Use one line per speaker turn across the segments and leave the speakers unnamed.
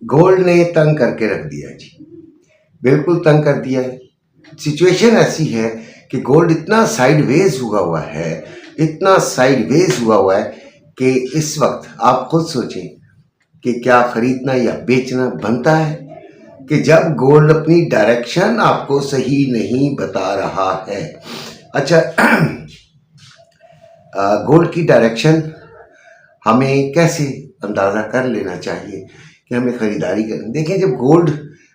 Gold ने तंग करके रख दिया जी, बिल्कुल तंग कर दिया है। सिचुएशन ऐसी है कि गोल्ड इतना साइडवेज हुआ है, इतना साइडवेज हुआ है कि इस वक्त आप खुद सोचें कि क्या खरीदना या बेचना बनता है कि जब गोल्ड अपनी डायरेक्शन आपको सही नहीं बता रहा है। अच्छा, गोल्ड की डायरेक्शन हमें कैसे अंदाज़ा कर लेना चाहिए कि हमें ख़रीदारी करनी। देखिए, जब गोल्ड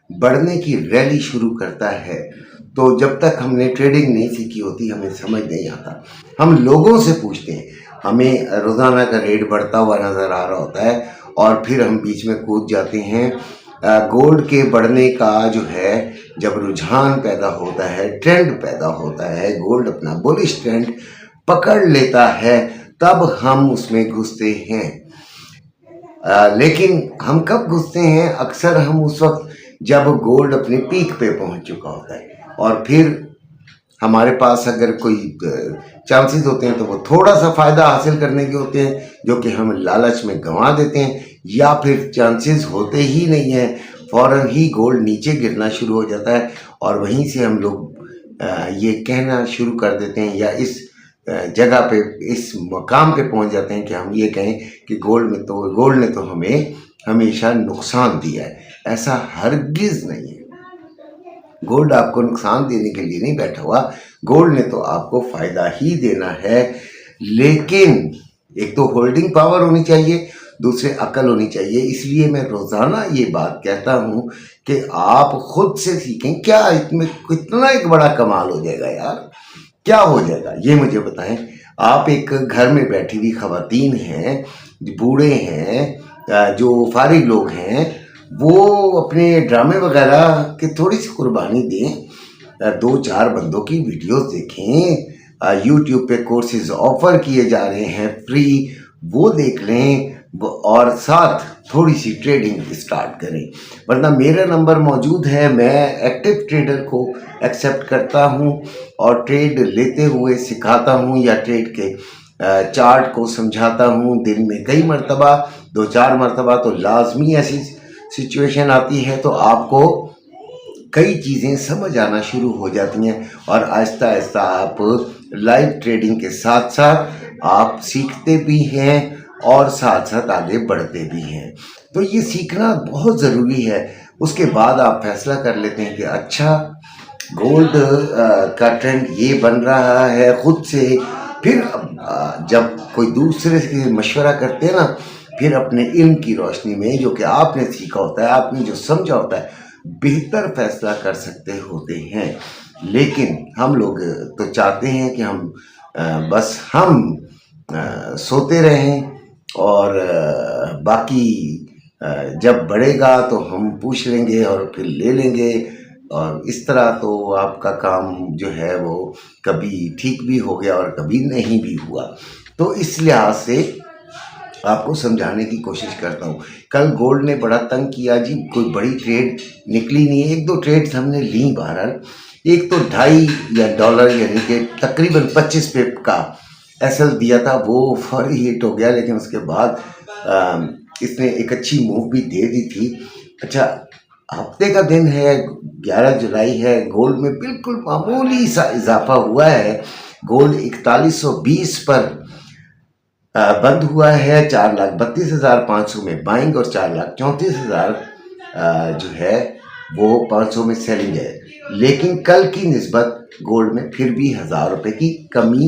बढ़ने की रैली शुरू करता है तो जब तक हमने ट्रेडिंग नहीं सीखी होती हमें समझ नहीं आता। हम लोगों से पूछते हैं, हमें रोज़ाना का रेट बढ़ता हुआ नज़र आ रहा होता है और फिर हम बीच में कूद जाते हैं। गोल्ड के बढ़ने का जो है, जब रुझान पैदा होता है, ट्रेंड पैदा होता है, गोल्ड अपना बुलिश ट्रेंड पकड़ लेता है, तब हम उसमें घुसते हैं। लेकिन हम कब घुसते हैं? अक्सर हम उस वक्त जब गोल्ड अपने पीक पे पहुंच चुका होता है और फिर हमारे पास अगर कोई चांसेस होते हैं तो वो थोड़ा सा फ़ायदा हासिल करने के होते हैं जो कि हम लालच में गंवा देते हैं, या फिर चांसेस होते ही नहीं है, फ़ौरन ही गोल्ड नीचे गिरना शुरू हो जाता है और वहीं से हम लोग ये कहना शुरू कर देते हैं या इस जगह पे, इस मकाम पे पहुंच जाते हैं कि हम ये कहें कि गोल्ड ने तो हमें हमेशा नुकसान दिया है। ऐसा हरगिज़ नहीं है। गोल्ड आपको नुकसान देने के लिए नहीं बैठा हुआ, गोल्ड ने तो आपको फ़ायदा ही देना है। लेकिन एक तो होल्डिंग पावर होनी चाहिए, दूसरे अकल होनी चाहिए। इसलिए मैं रोज़ाना ये बात कहता हूँ कि आप खुद से सीखें। क्या इसमें कितना एक बड़ा कमाल हो जाएगा यार, क्या हो जाएगा ये मुझे बताएं। आप एक घर में बैठी हुई ख़वातीन हैं, बूढ़े हैं, जो फारिग लोग हैं, वो अपने ड्रामे वगैरह की थोड़ी सी कुर्बानी दें, 2-4 बंदों की वीडियोस देखें, यूट्यूब पे कोर्सेज ऑफर किए जा रहे हैं फ्री, वो देख लें और साथ थोड़ी सी ट्रेडिंग स्टार्ट करें। वरना मेरा नंबर मौजूद है, मैं एक्टिव ट्रेडर को एक्सेप्ट करता हूं और ट्रेड लेते हुए सिखाता हूं या ट्रेड के चार्ट को समझाता हूं। दिन में कई मरतबा, 2-4 मरतबा तो लाजमी ऐसी सिचुएशन आती है तो आपको कई चीज़ें समझ आना शुरू हो जाती हैं और आहिस्ता आहिस्ता आप लाइव ट्रेडिंग के साथ साथ आप सीखते भी हैं और साथ साथ आगे बढ़ते भी हैं। तो ये सीखना बहुत ज़रूरी है। उसके बाद आप फैसला कर लेते हैं कि अच्छा, गोल्ड का ट्रेंड ये बन रहा है खुद से। फिर जब कोई दूसरे से मशवरा करते हैं ना, फिर अपने इल्म की रोशनी में, जो कि आपने सीखा होता है, आपने जो समझा होता है, बेहतर फैसला कर सकते होते हैं। लेकिन हम लोग तो चाहते हैं कि बस हम सोते रहें और बाकी जब बढ़ेगा तो हम पूछ लेंगे और फिर ले लेंगे, और इस तरह तो आपका काम जो है वो कभी ठीक भी हो गया और कभी नहीं भी हुआ। तो इस लिहाज से आपको समझाने की कोशिश करता हूँ। कल गोल्ड ने बड़ा तंग किया जी, कोई बड़ी ट्रेड निकली नहीं है। 1-2 ट्रेड्स हमने ली बहरहाल। एक तो $2.5 यानी कि तकरीबन 25 पिप का एसएल दिया था, वो फौरी हिट हो गया, लेकिन उसके बाद इसने एक अच्छी मूव भी दे दी थी। अच्छा, हफ्ते का दिन है, 11 जुलाई है, गोल्ड में बिल्कुल मामूली सा इजाफा हुआ है। गोल्ड 4120 पर बंद हुआ है। 4,32,500 में बाइंग और 4,34,000 जो है वो 500 में सेलिंग है। लेकिन कल की निस्बत गोल्ड में फिर भी 1000 रुपये की कमी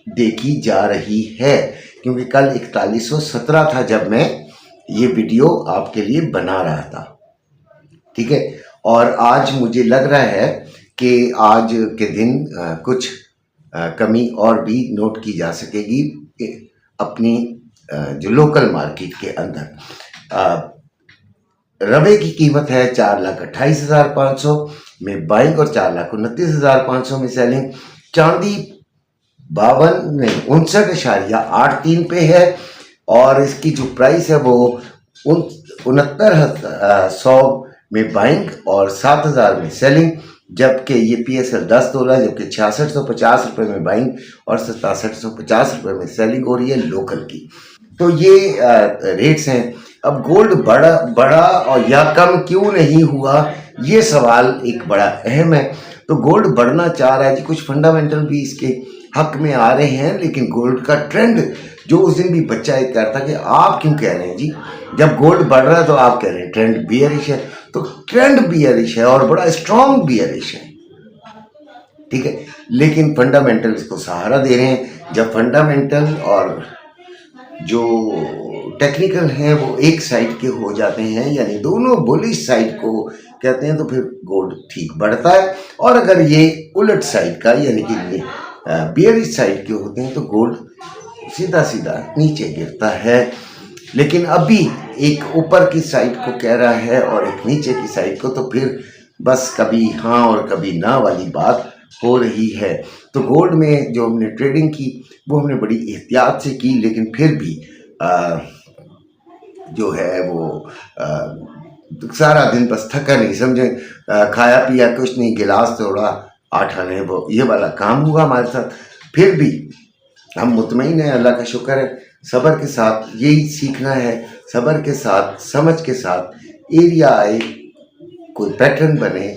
देखी जा रही है, क्योंकि कल 4117 था जब मैं ये वीडियो आपके लिए बना रहा था, ठीक है। और आज मुझे लग रहा है कि आज के दिन कुछ कमी और भी नोट की जा सकेगी अपनी जो लोकल मार्केट के अंदर। रवे की कीमत है 4,28,500 में बाइंग और 4,29,500 में सेलिंग। चांदी 59.83 पे है और इसकी जो प्राइस है वो 69,100 में बाइंग और 7,000 में सेलिंग। जबकि ये PSL $10, जबकि 6650 रुपये में बाइंग और 6750 रुपये में सेलिंग हो रही है लोकल की। तो ये रेट्स हैं। अब गोल्ड बड़ा बड़ा और या कम क्यों नहीं हुआ, ये सवाल एक बड़ा अहम है। तो गोल्ड बढ़ना चाह रहा है जी, कुछ फंडामेंटल भी इसके हक में आ रहे हैं, लेकिन गोल्ड का ट्रेंड जो उस दिन भी बच्चा एक कह रहा था कि आप क्यों कह रहे हैं जी, जब गोल्ड बढ़ रहा है तो आप कह रहे हैं ट्रेंड बियरिश है। तो ट्रेंड बियरिश है और बड़ा स्ट्रॉन्ग बियरिश है, ठीक है, लेकिन फंडामेंटल इसको सहारा दे रहे हैं। जब फंडामेंटल और जो टेक्निकल हैं वो एक साइड के हो जाते हैं, यानी दोनों बुलिश साइड को कहते हैं, तो फिर गोल्ड ठीक बढ़ता है। और अगर ये उलट साइड का यानी कि बियरिश साइड के होते हैं तो गोल्ड सीधा सीधा नीचे गिरता है। लेकिन अभी एक ऊपर की साइड को कह रहा है और एक नीचे की साइड को, तो फिर बस कभी हाँ और कभी ना वाली बात हो रही है। तो गोल्ड में जो हमने ट्रेडिंग की वो हमने बड़ी एहतियात से की, लेकिन फिर भी जो है वो सारा दिन बस थका नहीं, समझे, खाया पिया कुछ नहीं, गिलास तोड़ा 8 आने, वो ये वाला काम हुआ हमारे साथ। फिर भी हम मुतमईन हैं, अल्लाह का शुक्र है। सब्र के साथ यही सीखना है, सब्र के साथ, समझ के साथ, एरिया आए, कोई पैटर्न बने,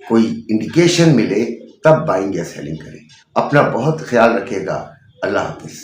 कोई इंडिकेशन मिले, तब बाइंग या सेलिंग करें। अपना बहुत ख्याल रखिएगा। अल्लाह हाफिज़।